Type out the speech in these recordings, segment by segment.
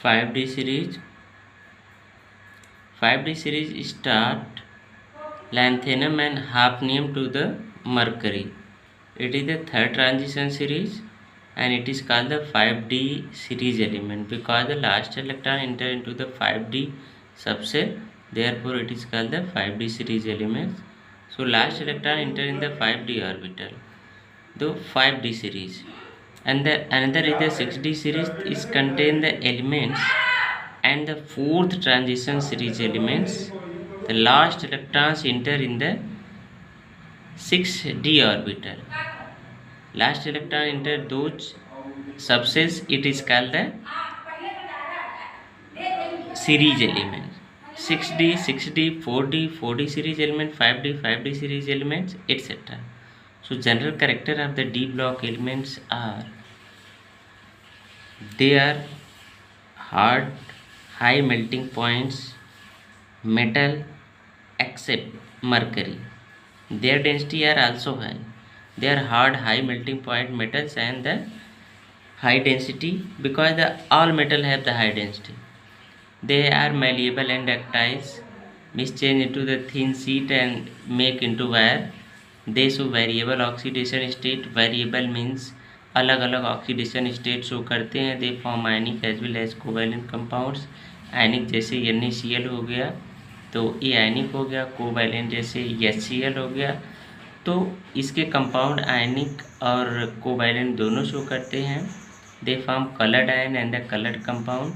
5D series. 5D series start lanthanum and hafnium to the mercury. It is the third transition series and it is called the 5D series element because the last electron enter into the 5D subshell, therefore it is called the 5D series element. So last electron enter in the 5D orbital, the 5D series. And the another is the 6D series is contain the elements and the fourth transition series elements. The last electrons enter in the 6D orbital. Last electron enter those subshells, it is called the series element. 6D, 6D, 4D, 4D series element, 5D, 5D series elements, etc. So general character of the D block elements are they are hard, high melting points, metal except mercury. Their density are also high. They are hard, high melting point metals and the high density because all metal have the high density. They are malleable and ductile, mischange into the thin sheet and make into wire. They show variable oxidation state. Variable means अलग अलग oxidation state show करते हैं. They form ionic as well as covalent compounds. Ionic जैसे NaCl हो गया तो ये आयनिक हो गया. कोवैलेंट जैसे HCl हो गया. तो इसके कंपाउंड आयनिक और कोवैलेंट दोनों शो करते हैं. They form coloured ion and the coloured compound.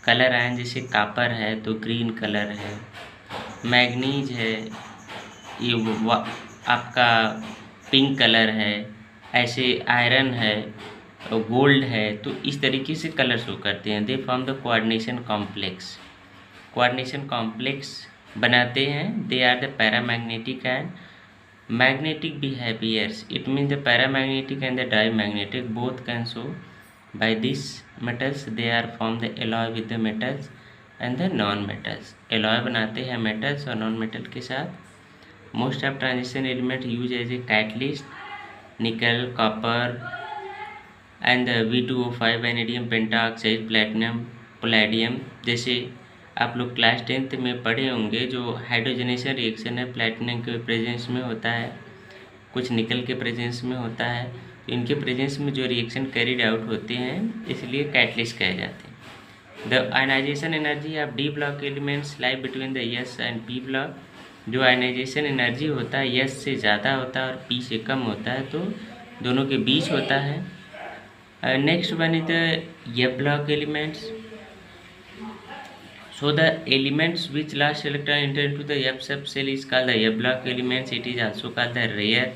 Colour ion जैसे कापर है तो ग्रीन कलर है, मैग्नीज है ये आपका पिंक कलर है, ऐसे आयरन है, गोल्ड है, तो इस तरीके से कलर शो करते हैं. They form the coordination complex. Coordination complex बनाते हैं. They are the paramagnetic and magnetic behaviors. It means the paramagnetic and the diamagnetic both can show by these metals. They are form the alloy with the metals and the non metals. alloy बनाते हैं metals और non metal के साथ. most of transition element use as a catalyst. nickel, copper and the V2O5 vanadium pentaoxide, platinum, palladium. जैसे आप लोग class 10th में पढ़े होंगे जो हाइड्रोजनेशन रिएक्शन है प्लेटिनम के प्रेजेंस में होता है, कुछ निकल के प्रेजेंस में होता है. तो इनके प्रेजेंस में जो रिएक्शन कैरिड आउट होते हैं इसलिए कैटलिस्ट कहे जाते हैं. The ionisation energy of d block elements lie between the s and p block. जो आयनाइजेशन एनर्जी होता है एस से ज़्यादा होता है और पी से कम होता है, तो दोनों के बीच होता है. Next one is the F block elements. So the elements which last electron enter into the F subshell is called the F block elements. It is also called the rare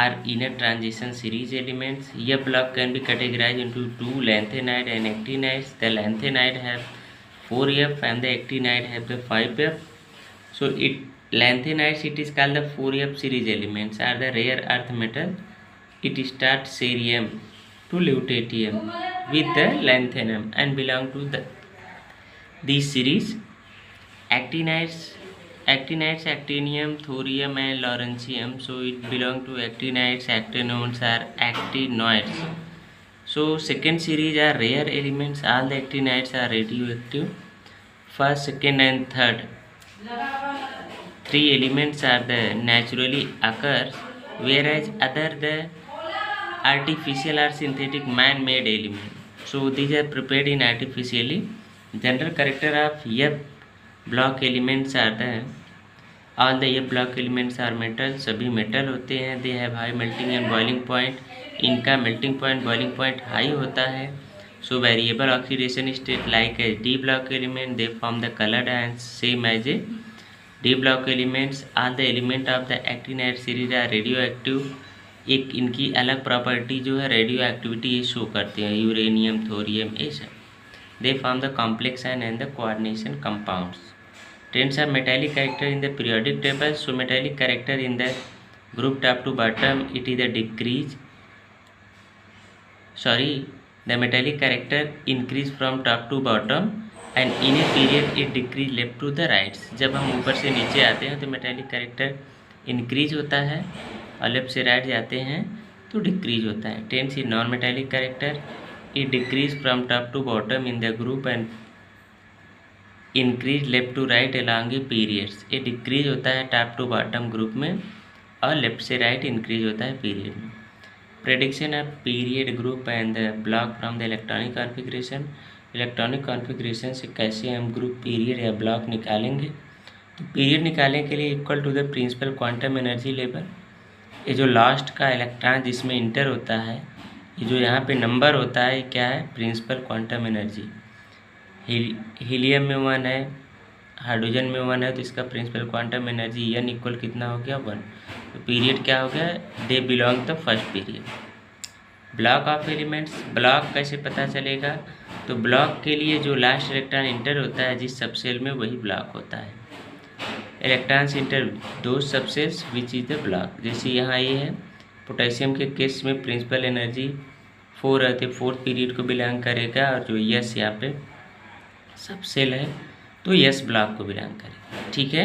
or inner transition series elements. F block can be categorized into two, lanthanide and actinides. The lanthanide have 4F and the actinide have the 5F. So lanthanides it is called the 4F series elements are the rare earth metal. It starts cerium to lutetium with the lanthanum and belong to these series. Actinides actinium, thorium and lawrencium, so it belong to actinides. Actinones are actinoids. So second series are rare elements. All the actinides are radioactive. First, second and third three elements are the naturally occurs, whereas other the artificial or synthetic man-made element. So these are prepared in artificially. General character of F block elements are the all the F block elements are metal. सभी metal होते हैं. They have high melting and boiling point. इनका melting point boiling point high होता है. So variable oxidation state like as D block element. They form the colored ions same as a D block elements. All the element of the actinide series are radioactive. एक इनकी अलग property जो है radio activity ये show करते हैं. Uranium, thorium, ये सब. They form the complex ion and the coordination compounds. Trains are metallic character in the periodic table. So metallic character in the group top to bottom it is a decrease. The metallic character increase from top to bottom and in a period it decrease left to the right. जब हम ऊपर से नीचे आते हैं तो metallic character increase होता है और लेफ्ट से राइट जाते हैं तो डिक्रीज होता है. Tense is non metallic character. it decrease from top to bottom in the group and increase left to right along the periods। ये डिक्रीज होता है टॉप टू बॉटम ग्रुप में और लेफ्ट से राइट इंक्रीज होता है पीरियड में। Prediction of period group and the block from the electronic configuration. Electronic configuration से कैसे हम ग्रुप पीरियड या ब्लॉक निकालेंगे, तो पीरियड निकालने के लिए equal to the principal quantum energy level. ये जो लास्ट का इलेक्ट्रॉन जिसमें इंटर होता है, ये जो यहाँ पे नंबर होता है क्या है, प्रिंसिपल क्वांटम एनर्जी। हीलियम में 1 है, हाइड्रोजन में 1 है, तो इसका principal quantum energy n equal कितना हो गया 1। तो पीरियड क्या हो गया, they belong the first period. Block of elements, block कैसे पता चलेगा, तो ब्लॉक के लिए जो लास्ट इलेक्ट्रॉन इंटर होता है जिस सबसेल में वही ब्लॉक होता है। इलेक्ट्रॉन्स इंटर दो subcells which is the block. जैसे यहाँ ये है पोटेशियम के केस में प्रिंसिपल एनर्जी 4 है, तो 4th पीरियड को बिलोंग करेगा, और जो यस यहाँ पे सबसेल है तो यस ब्लॉक को बिलोंग करेगा। ठीक है।